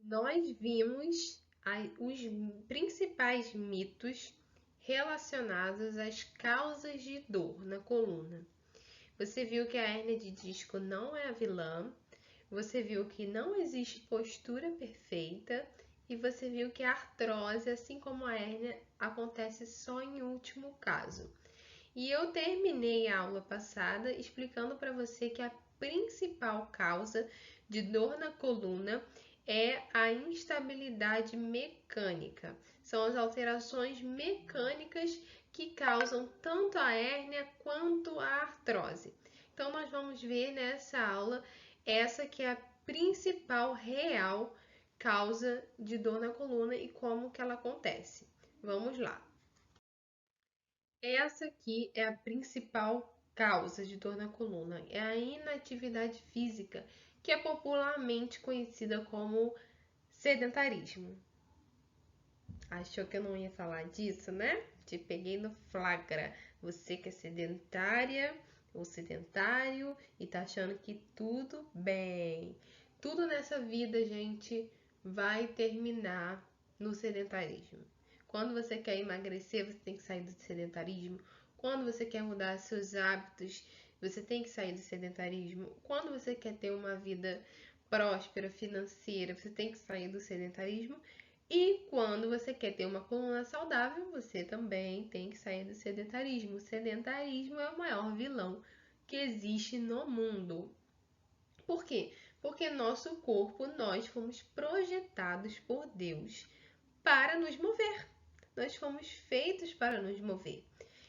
Nós vimos os principais mitos relacionados às causas de dor na coluna. Você viu que a hérnia de disco não é a vilã, você viu que não existe postura perfeita e você viu que a artrose, assim como a hérnia, acontece só em último caso. E eu terminei a aula passada explicando para você que a principal causa de dor na coluna é a instabilidade mecânica. São as alterações mecânicas que causam tanto a hérnia quanto a artrose. Então nós vamos ver nessa aula essa que é a principal real causa de dor na coluna e como que ela acontece. Vamos lá. Essa aqui é a principal causa de dor na coluna, é a inatividade física, que é popularmente conhecida como sedentarismo. Achou que eu não ia falar disso, né? Te peguei no flagra. Você que é sedentária ou sedentário e tá achando que tudo bem. Tudo nessa vida, gente, vai terminar no sedentarismo. Quando você quer emagrecer, você tem que sair do sedentarismo. Quando você quer mudar seus hábitos, você tem que sair do sedentarismo. Quando você quer ter uma vida próspera, financeira, você tem que sair do sedentarismo. E quando você quer ter uma coluna saudável, você também tem que sair do sedentarismo. O sedentarismo é o maior vilão que existe no mundo. Por quê? Porque nosso corpo, nós fomos projetados por Deus para nos mover. Nós fomos feitos para nos mover.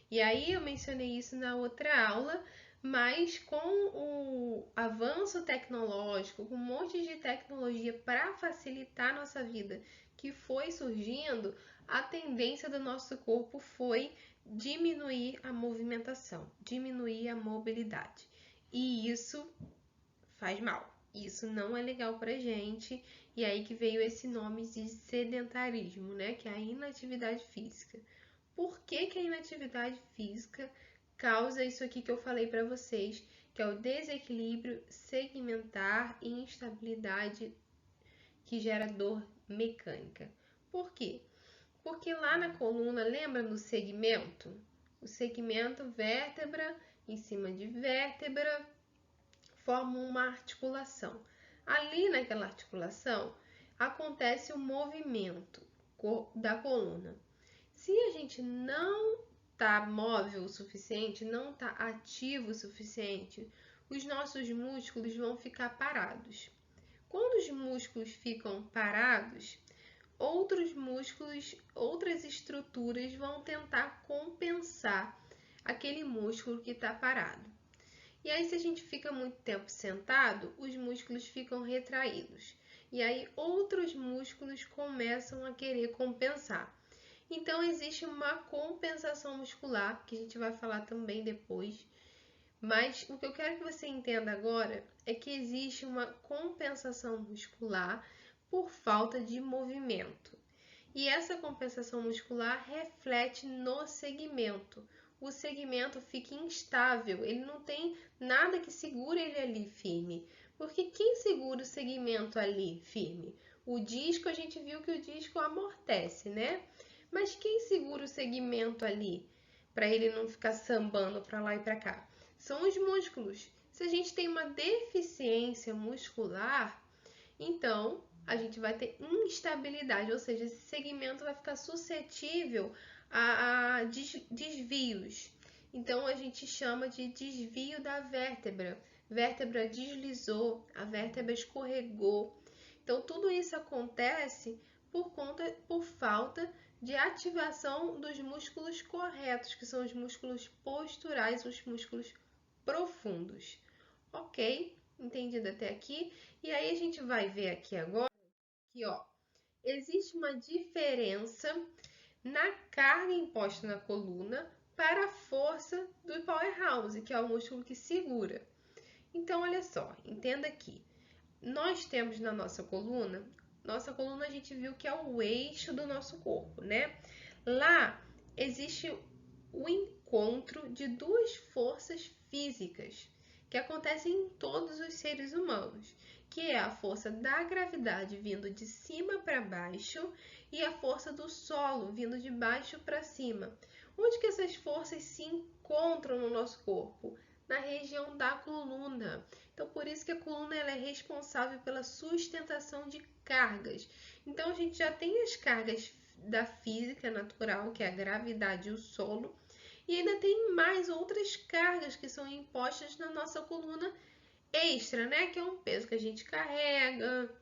E aí eu mencionei isso na outra aula, mas com o avanço tecnológico, com um monte de tecnologia para facilitar a nossa vida que foi surgindo, a tendência do nosso corpo foi diminuir a movimentação, diminuir a mobilidade. E isso faz mal. Isso não é legal pra gente. E aí que veio esse nome de sedentarismo, né? Que é a inatividade física. Por que que a inatividade física causa isso aqui que eu falei para vocês, que é o desequilíbrio segmentar e instabilidade que gera dor mecânica? Por quê? Porque lá na coluna, lembra no segmento? O segmento vértebra em cima de vértebra formam uma articulação. Ali naquela articulação acontece o movimento da coluna. Se a gente não está móvel o suficiente, não está ativo o suficiente, os nossos músculos vão ficar parados. Quando os músculos ficam parados, outros músculos, outras estruturas vão tentar compensar aquele músculo que está parado. E aí, se a gente fica muito tempo sentado, os músculos ficam retraídos. E aí, outros músculos começam a querer compensar. Então, existe uma compensação muscular, que a gente vai falar também depois. Mas o que eu quero que você entenda agora é que existe uma compensação muscular por falta de movimento. E essa compensação muscular reflete no segmento. O segmento fica instável, ele não tem nada que segure ele ali firme. Porque quem segura o segmento ali firme? O disco, a gente viu que o disco amortece, né? Mas quem segura o segmento ali para ele não ficar sambando para lá e para cá? São os músculos. Se a gente tem uma deficiência muscular, então a gente vai ter instabilidade, ou seja, esse segmento vai ficar suscetível a desvios. Então a gente chama de desvio da vértebra. Vértebra deslizou, a vértebra escorregou. Então tudo isso acontece por falta de ativação dos músculos corretos, que são os músculos posturais, os músculos profundos. Ok? Entendido até aqui? E aí a gente vai ver aqui agora que, ó, existe uma diferença na carga imposta na coluna para a força do powerhouse, que é o músculo que segura. Então, olha só, entenda aqui. Nós temos na nossa coluna a gente viu que é o eixo do nosso corpo, né? Lá existe o encontro de duas forças físicas que acontecem em todos os seres humanos. que é a força da gravidade vindo de cima para baixo e a força do solo vindo de baixo para cima. Onde que essas forças se encontram no nosso corpo? Na região da coluna. Então, por isso que a coluna ela é responsável pela sustentação de cargas. Então, a gente já tem as cargas da física natural, que é a gravidade e o solo, e ainda tem mais outras cargas que são impostas na nossa coluna extra, né? Que é um peso que a gente carrega,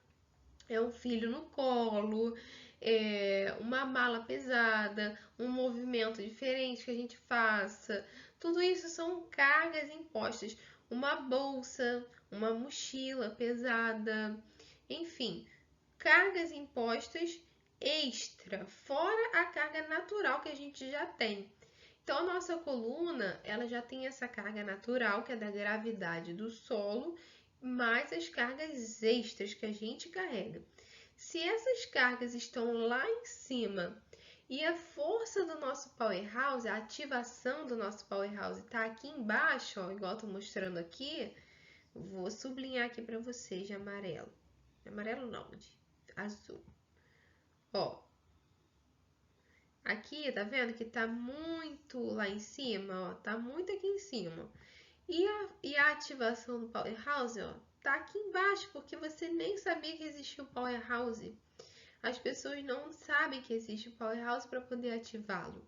é um filho no colo, é uma mala pesada, um movimento diferente que a gente faça. Tudo isso são cargas impostas. Uma bolsa, uma mochila pesada, enfim, cargas impostas extra, fora a carga natural que a gente já tem. Então, a nossa coluna, ela já tem essa carga natural, que é da gravidade do solo, mais as cargas extras que a gente carrega. Se essas cargas estão lá em cima e a força do nosso powerhouse, a ativação do nosso powerhouse está aqui embaixo, ó, igual estou mostrando aqui, vou sublinhar aqui para vocês de amarelo. Amarelo não, de azul. Ó, aqui, tá vendo que tá muito lá em cima, ó, tá muito aqui em cima. E a ativação do Powerhouse, ó, tá aqui embaixo, porque você nem sabia que existia o Powerhouse. As pessoas não sabem que existe o Powerhouse para poder ativá-lo.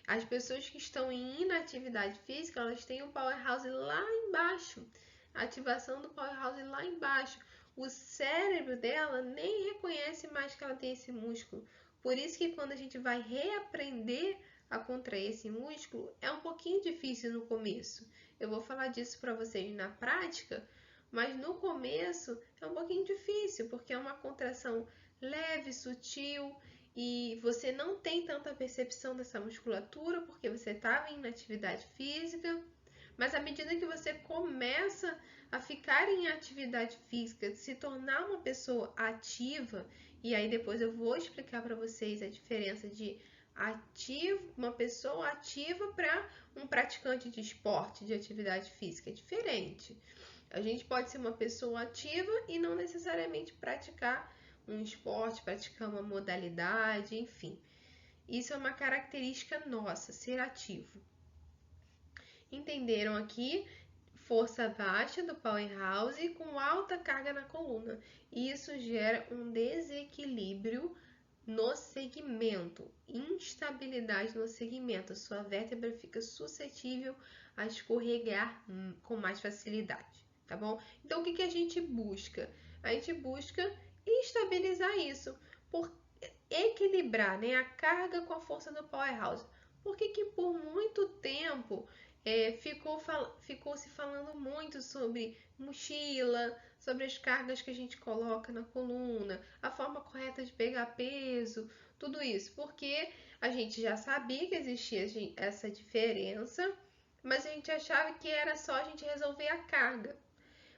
As pessoas que estão em inatividade física, elas têm o Powerhouse lá embaixo. A ativação do Powerhouse lá embaixo. O cérebro dela nem reconhece mais que ela tem esse músculo. Por isso que quando a gente vai reaprender a contrair esse músculo, é um pouquinho difícil no começo. Eu vou falar disso para vocês na prática, mas no começo é um pouquinho difícil, porque é uma contração leve, sutil, e você não tem tanta percepção dessa musculatura porque você estava em atividade física, mas à medida que você começa a ficar em atividade física, se tornar uma pessoa ativa, e aí depois eu vou explicar para vocês a diferença de ativo, uma pessoa ativa para um praticante de esporte, de atividade física, é diferente. A gente pode ser uma pessoa ativa e não necessariamente praticar um esporte, praticar uma modalidade, enfim. Isso é uma característica nossa, ser ativo. Entenderam aqui? Força baixa do powerhouse com alta carga na coluna. Isso gera um desequilíbrio no segmento, instabilidade no segmento. A sua vértebra fica suscetível a escorregar com mais facilidade, tá bom? Então, o que a gente busca? A gente busca estabilizar isso, por equilibrar, né, a carga com a força do powerhouse. Por que por muito tempo ficou se falando muito sobre mochila, sobre as cargas que a gente coloca na coluna, a forma correta de pegar peso, tudo isso, porque a gente já sabia que existia essa diferença, mas a gente achava que era só a gente resolver a carga.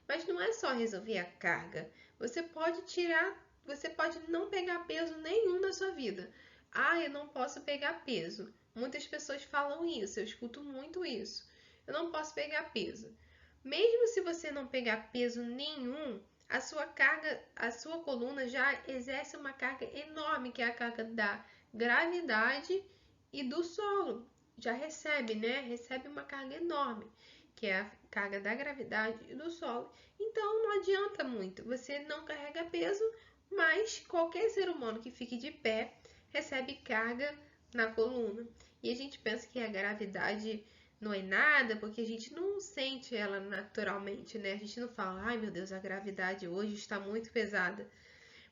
Mas não é só resolver a carga. Você pode não pegar peso nenhum na sua vida. Ah, eu não posso pegar peso. Muitas pessoas falam isso, eu escuto muito isso. Eu não posso pegar peso. Mesmo se você não pegar peso nenhum, a sua carga, a sua coluna já exerce uma carga enorme, que é a carga da gravidade e do solo. Já recebe, né? Recebe uma carga enorme, que é a carga da gravidade e do solo. Então não adianta muito. Você não carrega peso, mas qualquer ser humano que fique de pé recebe carga na coluna. E a gente pensa que a gravidade não é nada, porque a gente não sente ela naturalmente, né? A gente não fala, ai meu Deus, a gravidade hoje está muito pesada.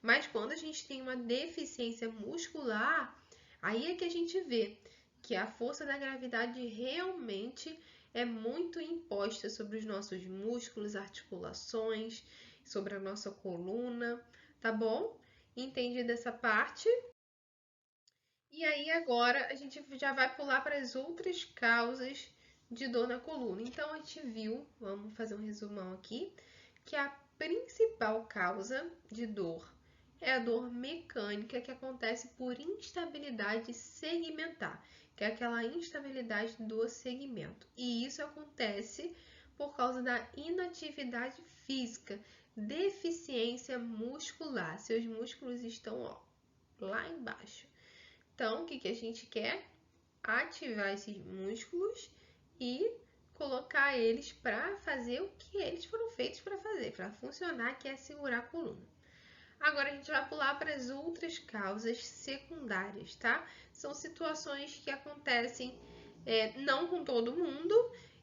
Mas quando a gente tem uma deficiência muscular, aí é que a gente vê que a força da gravidade realmente é muito imposta sobre os nossos músculos, articulações, sobre a nossa coluna, tá bom? Entendi dessa parte? E aí agora a gente já vai pular para as outras causas de dor na coluna. Então a gente viu, vamos fazer um resumão aqui, que a principal causa de dor é a dor mecânica que acontece por instabilidade segmentar, que é aquela instabilidade do segmento. E isso acontece por causa da inatividade física. deficiência muscular. Seus músculos estão, ó, lá embaixo. Então, o que que a gente quer? Ativar esses músculos e colocar eles para fazer o que eles foram feitos para fazer, para funcionar, que é segurar a coluna. Agora a gente vai pular para as outras causas secundárias, tá? São situações que acontecem não com todo mundo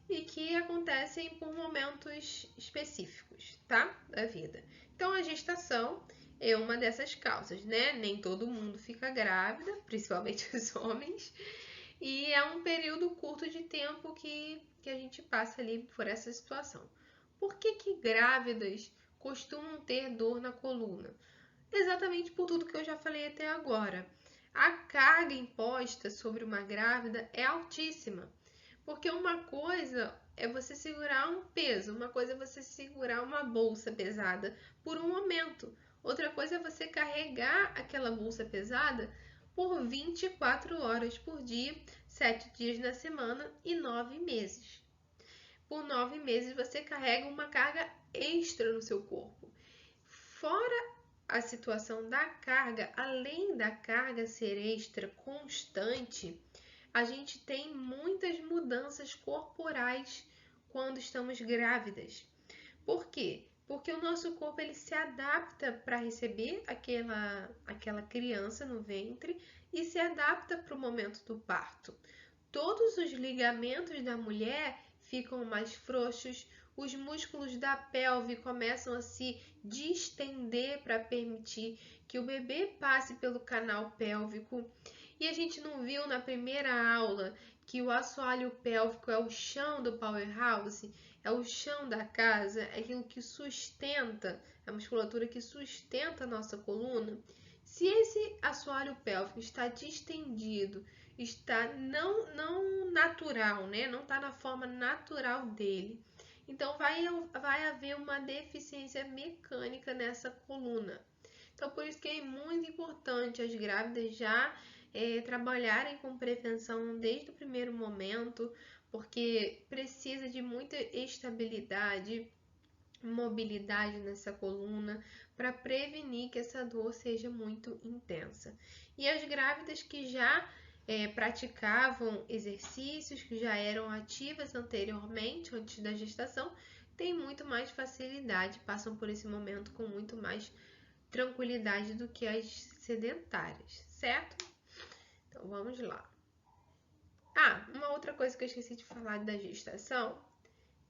e que acontecem por momentos específicos, tá? Da vida. Então a gestação é uma dessas causas, né? Nem todo mundo fica grávida, principalmente os homens. E é um período curto de tempo que a gente passa ali por essa situação. Por que grávidas costumam ter dor na coluna? Exatamente por tudo que eu já falei até agora. A carga imposta sobre uma grávida é altíssima. Porque uma coisa é você segurar um peso, uma coisa é você segurar uma bolsa pesada por um momento. Outra coisa é você carregar aquela bolsa pesada por 24 horas por dia, 7 dias na semana e 9 meses. Por 9 meses você carrega uma carga extra no seu corpo. Fora a situação da carga, além da carga ser extra constante, a gente tem muitas mudanças corporais quando estamos grávidas. Por quê? Porque o nosso corpo ele se adapta para receber aquela criança no ventre e se adapta para o momento do parto. Todos os ligamentos da mulher ficam mais frouxos, os músculos da pelve começam a se distender para permitir que o bebê passe pelo canal pélvico. E a gente não viu na primeira aula que o assoalho pélvico é o chão do powerhouse, é o chão da casa, é aquilo que sustenta, a musculatura que sustenta a nossa coluna. Se esse assoalho pélvico está distendido, está não natural, né? Não está na forma natural dele. Então vai haver uma deficiência mecânica nessa coluna. Então por isso que é muito importante as grávidas já trabalharem com prevenção desde o primeiro momento, porque precisa de muita estabilidade, mobilidade nessa coluna para prevenir que essa dor seja muito intensa. E as grávidas que já praticavam exercícios, que já eram ativas anteriormente, antes da gestação, têm muito mais facilidade, passam por esse momento com muito mais tranquilidade do que as sedentárias, certo? Então vamos lá. Uma outra coisa que eu esqueci de falar da gestação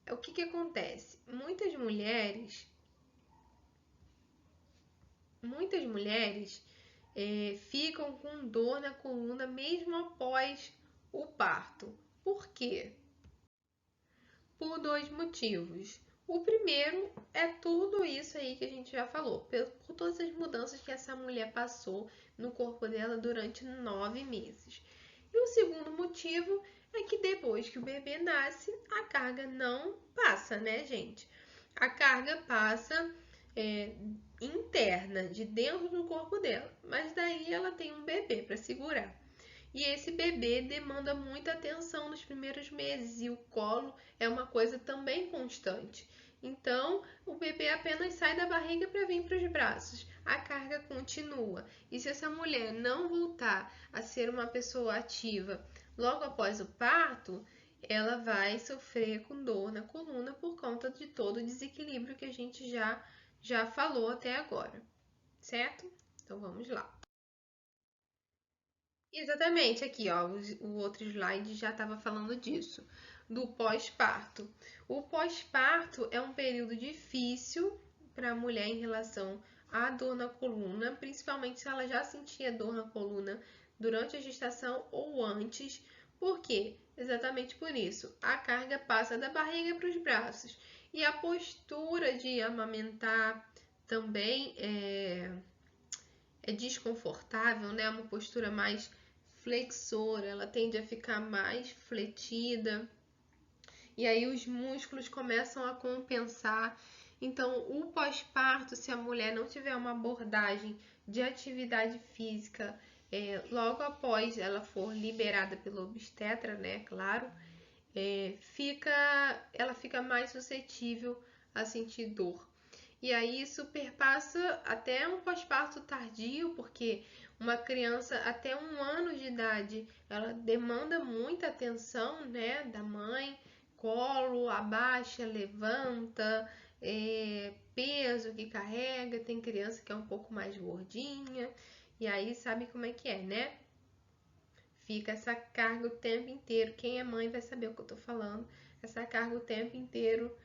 é o que acontece. Muitas mulheres ficam com dor na coluna mesmo após o parto. Por quê? Por dois motivos. O primeiro é tudo isso aí que a gente já falou, por todas as mudanças que essa mulher passou no corpo dela durante 9 meses. E o segundo motivo é que depois que o bebê nasce, a carga não passa, né, gente? A carga passa interna, de dentro do corpo dela, mas daí ela tem um bebê para segurar. E esse bebê demanda muita atenção nos primeiros meses e o colo é uma coisa também constante. Então, o bebê apenas sai da barriga para vir para os braços. A carga continua. E se essa mulher não voltar a ser uma pessoa ativa logo após o parto, ela vai sofrer com dor na coluna por conta de todo o desequilíbrio que a gente já falou até agora, certo? Então vamos lá. Exatamente, aqui ó, o outro slide já estava falando disso, do pós-parto. O pós-parto é um período difícil para a mulher em relação à dor na coluna, principalmente se ela já sentia dor na coluna durante a gestação ou antes. Por quê? Exatamente por isso. A carga passa da barriga para os braços e a postura de amamentar também é desconfortável, né? Uma postura mais flexora, ela tende a ficar mais fletida. E aí os músculos começam a compensar. Então, o pós-parto, se a mulher não tiver uma abordagem de atividade física, logo após ela for liberada pelo obstetra, né? Claro, ela fica mais suscetível a sentir dor. E aí isso perpassa até um pós-parto tardio, porque uma criança até 1 ano de idade, ela demanda muita atenção, né, da mãe, colo, abaixa, levanta, peso que carrega, tem criança que é um pouco mais gordinha, e aí sabe como é que é, né? Fica essa carga o tempo inteiro. Quem é mãe vai saber o que eu tô falando. Essa carga o tempo inteiro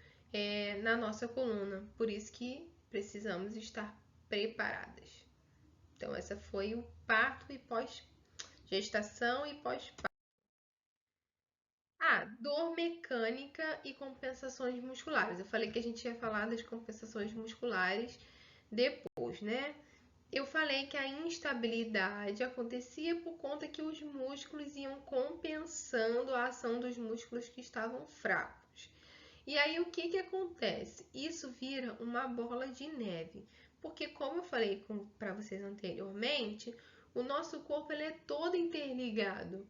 na nossa coluna. Por isso que precisamos estar preparadas. Então, essa foi o parto e pós-gestação e pós-parto. Dor mecânica e compensações musculares. Eu falei que a gente ia falar das compensações musculares depois, né? Eu falei que a instabilidade acontecia por conta que os músculos iam compensando a ação dos músculos que estavam fracos. E aí o que que acontece? Isso vira uma bola de neve, porque como eu falei para vocês anteriormente, o nosso corpo ele é todo interligado.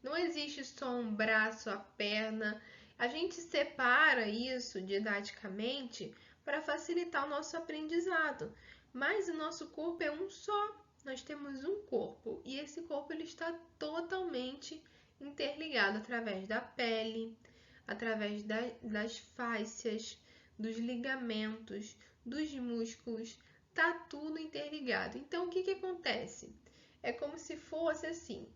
Não existe só um braço, a perna. A gente separa isso didaticamente para facilitar o nosso aprendizado. Mas o nosso corpo é um só. Nós temos um corpo e esse corpo ele está totalmente interligado através da pele, através das fáscias, dos ligamentos, dos músculos. Tá tudo interligado. Então, o que que acontece? É como se fosse assim: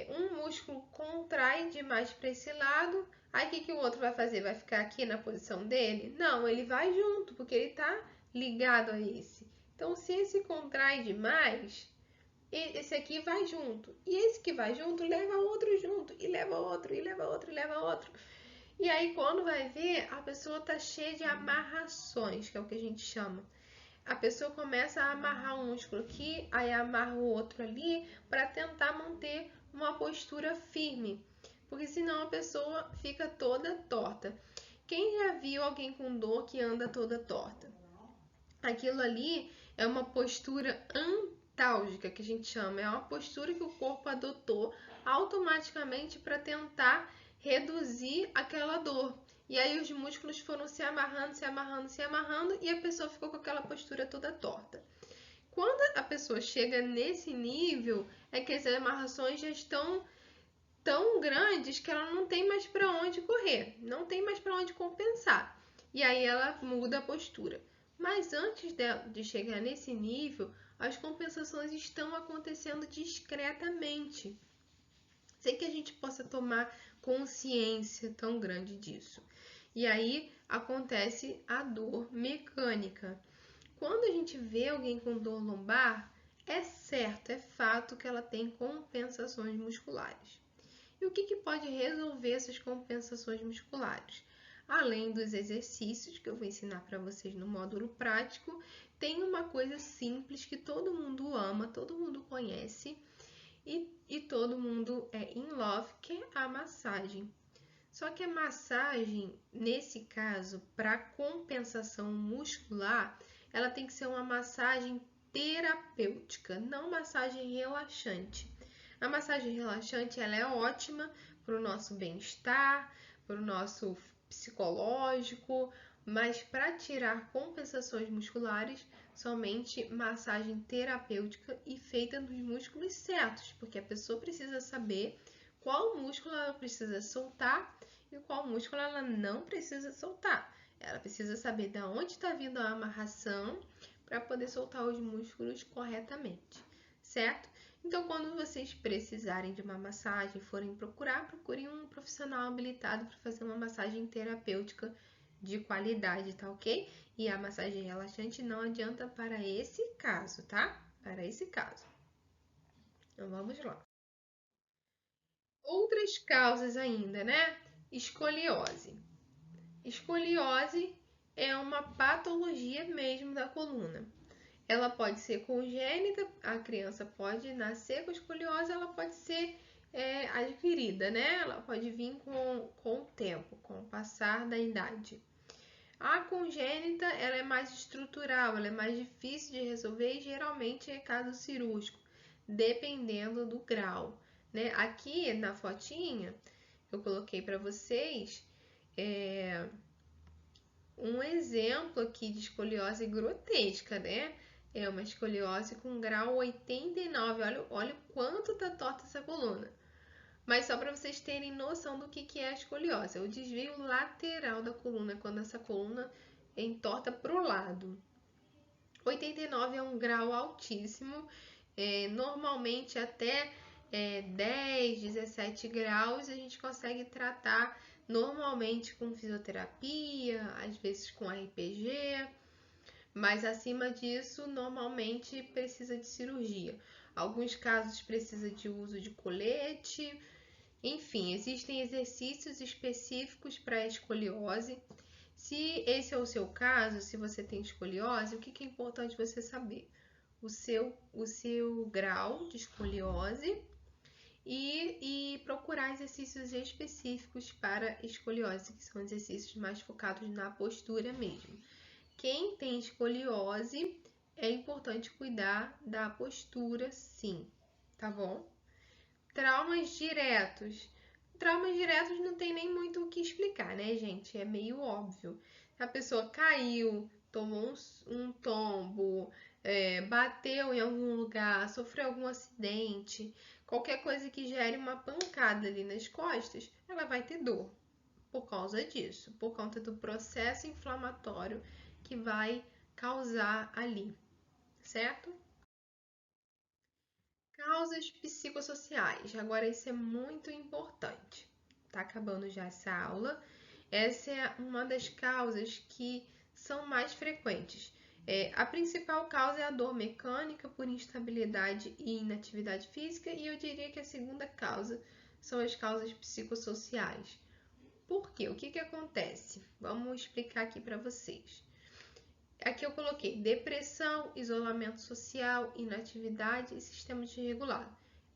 um músculo contrai demais para esse lado, aí o que que o outro vai fazer? Vai ficar aqui na posição dele? Não, ele vai junto, porque ele está ligado a esse. Então, se esse contrai demais, esse aqui vai junto. E esse que vai junto leva outro junto, e leva outro, e leva outro, e leva outro. E aí, quando vai ver, a pessoa tá cheia de amarrações, que é o que a gente chama. A pessoa começa a amarrar um músculo aqui, aí amarra o outro ali, para tentar manter uma postura firme, porque senão a pessoa fica toda torta. Quem já viu alguém com dor que anda toda torta? Aquilo ali é uma postura antálgica, que a gente chama, é uma postura que o corpo adotou automaticamente para tentar reduzir aquela dor. E aí os músculos foram se amarrando, se amarrando, se amarrando e a pessoa ficou com aquela postura toda torta. Quando a pessoa chega nesse nível, é que as amarrações já estão tão grandes que ela não tem mais para onde correr, não tem mais para onde compensar. E aí ela muda a postura. Mas antes de chegar nesse nível, as compensações estão acontecendo discretamente, sem que a gente possa tomar consciência tão grande disso. E aí acontece a dor mecânica. Quando a gente vê alguém com dor lombar, é certo, é fato que ela tem compensações musculares. E o que que pode resolver essas compensações musculares? Além dos exercícios que eu vou ensinar para vocês no módulo prático, tem uma coisa simples que todo mundo ama, todo mundo conhece e todo mundo é in love, que é a massagem. Só que a massagem, nesse caso, para compensação muscular, ela tem que ser uma massagem terapêutica, não massagem relaxante. A massagem relaxante ela é ótima para o nosso bem-estar, para o nosso psicológico, mas para tirar compensações musculares, somente massagem terapêutica e feita nos músculos certos, porque a pessoa precisa saber qual músculo ela precisa soltar e qual músculo ela não precisa soltar. Ela precisa saber de onde está vindo a amarração para poder soltar os músculos corretamente, certo? Então, quando vocês precisarem de uma massagem, forem procurar, procurem um profissional habilitado para fazer uma massagem terapêutica de qualidade, tá ok? E a massagem relaxante não adianta para esse caso, tá? Para esse caso. Então, vamos lá. Outras causas ainda, né? Escoliose. Escoliose é uma patologia mesmo da coluna. Ela pode ser congênita, a criança pode nascer com escoliose, ela pode ser adquirida, né? Ela pode vir com o tempo, com o passar da idade. A congênita, ela é mais estrutural, ela é mais difícil de resolver e geralmente é caso cirúrgico, dependendo do grau, né? Aqui na fotinha, eu coloquei para vocês Um exemplo aqui de escoliose grotesca, né? É uma escoliose com grau 89. Olha o quanto tá torta essa coluna. Mas só para vocês terem noção do que é a escoliose. É o desvio lateral da coluna, quando essa coluna entorta para o lado. 89 é um grau altíssimo. Normalmente até 10, 17 graus a gente consegue tratar normalmente com fisioterapia, às vezes com RPG, mas acima disso normalmente precisa de cirurgia. Alguns casos precisa de uso de colete. Enfim, existem exercícios específicos para a escoliose. Se esse é o seu caso, se você tem escoliose, o que é importante você saber? O seu grau de escoliose e procurar exercícios específicos para escoliose, que são exercícios mais focados na postura mesmo. Quem tem escoliose, é importante cuidar da postura, sim, tá bom? Traumas diretos. Traumas diretos não tem nem muito o que explicar, né, gente? É meio óbvio. A pessoa caiu, tomou um tombo, bateu em algum lugar, sofreu algum acidente, qualquer coisa que gere uma pancada ali nas costas, ela vai ter dor por causa disso, por conta do processo inflamatório que vai causar ali, certo? Causas psicossociais. Agora, isso é muito importante. Tá acabando já essa aula. Essa é uma das causas que são mais frequentes. A principal causa é a dor mecânica por instabilidade e inatividade física, e eu diria que a segunda causa são as causas psicossociais. Por quê? O que acontece? Vamos explicar aqui para vocês. Aqui eu coloquei depressão, isolamento social, inatividade e sistema desregulado.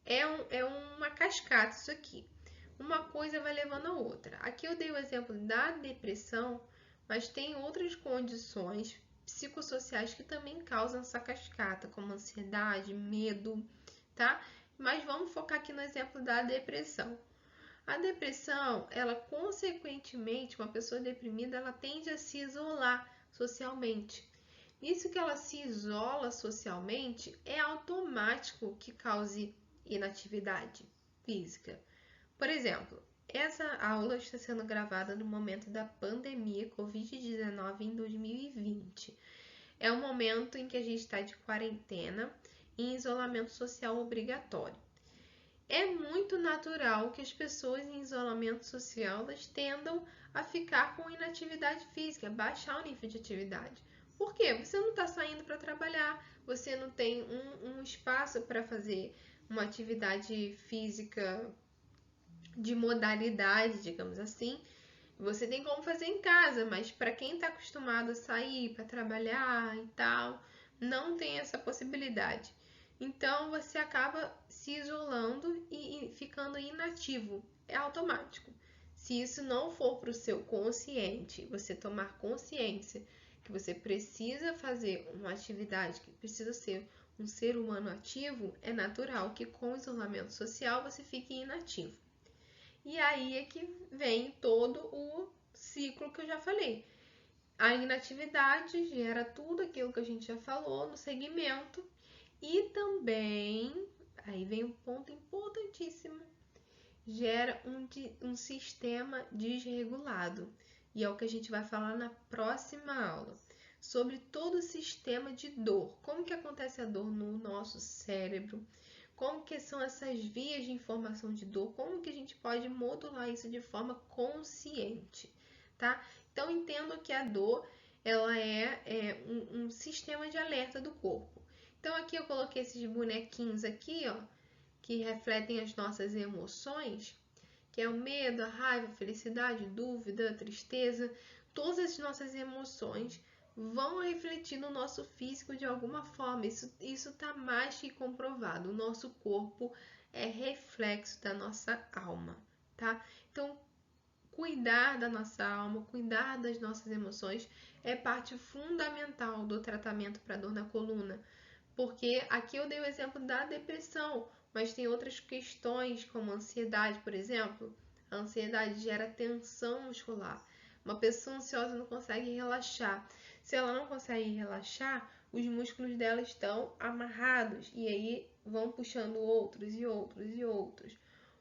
É uma cascata isso aqui. Uma coisa vai levando a outra. Aqui eu dei o exemplo da depressão, mas tem outras condições psicossociais que também causam essa cascata, como ansiedade, medo, tá? Mas vamos focar aqui no exemplo da depressão. A depressão, ela consequentemente, uma pessoa deprimida, ela tende a se isolar socialmente. Isso que ela se isola socialmente é automático que cause inatividade física. Por exemplo, essa aula está sendo gravada no momento da pandemia Covid-19 em 2020. É um momento em que a gente está de quarentena e em isolamento social obrigatório. É muito natural que as pessoas em isolamento social elas tendam a ficar com inatividade física, baixar o nível de atividade. Por quê? Você não está saindo para trabalhar, você não tem um espaço para fazer uma atividade física de modalidade, digamos assim. Você tem como fazer em casa, mas para quem está acostumado a sair para trabalhar e tal, não tem essa possibilidade. Então você acaba se isolando e ficando inativo. É automático. Se isso não for para o seu consciente, você tomar consciência que você precisa fazer uma atividade, que precisa ser um ser humano ativo, é natural que com o isolamento social você fique inativo. E aí é que vem todo o ciclo que eu já falei. A inatividade gera tudo aquilo que a gente já falou no segmento e também, aí vem um ponto importantíssimo, gera um sistema desregulado. E é o que a gente vai falar na próxima aula, sobre todo o sistema de dor. Como que acontece a dor no nosso cérebro? Como que são essas vias de informação de dor? Como que a gente pode modular isso de forma consciente, tá? Então, entendo que a dor, ela é um sistema de alerta do corpo. Então, aqui eu coloquei esses bonequinhos aqui, ó, que refletem as nossas emoções, que é o medo, a raiva, a felicidade, dúvida, a tristeza. Todas as nossas emoções vão refletir no nosso físico de alguma forma. Isso está mais que comprovado. O nosso corpo é reflexo da nossa alma, tá? Então, cuidar da nossa alma, cuidar das nossas emoções é parte fundamental do tratamento para dor na coluna. Porque aqui eu dei o exemplo da depressão, mas tem outras questões, como a ansiedade, por exemplo. A ansiedade gera tensão muscular. Uma pessoa ansiosa não consegue relaxar. Se ela não consegue relaxar, os músculos dela estão amarrados e aí vão puxando outros e outros e outros.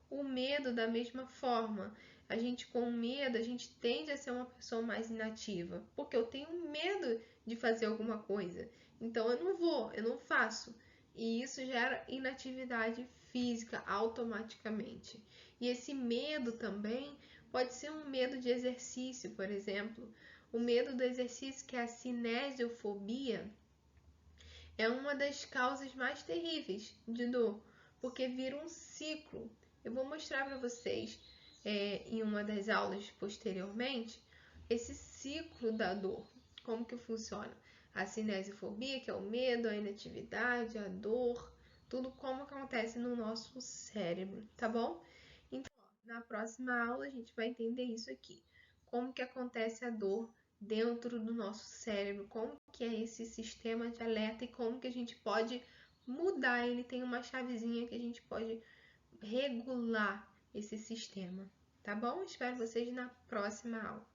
O medo, da mesma forma, a gente com medo, a gente tende a ser uma pessoa mais inativa, porque eu tenho medo de fazer alguma coisa. Então eu não vou, eu não faço. E isso gera inatividade física automaticamente. E esse medo também pode ser um medo de exercício, por exemplo. O medo do exercício, que é a cinesiofobia, é uma das causas mais terríveis de dor, porque vira um ciclo. Eu vou mostrar para vocês em uma das aulas posteriormente esse ciclo da dor, como que funciona. A cinesiofobia, que é o medo, a inatividade, a dor, tudo como acontece no nosso cérebro, tá bom? Então, na próxima aula a gente vai entender isso aqui, como que acontece a dor dentro do nosso cérebro, como que é esse sistema de alerta e como que a gente pode mudar. Ele tem uma chavezinha que a gente pode regular esse sistema, tá bom? Espero vocês na próxima aula.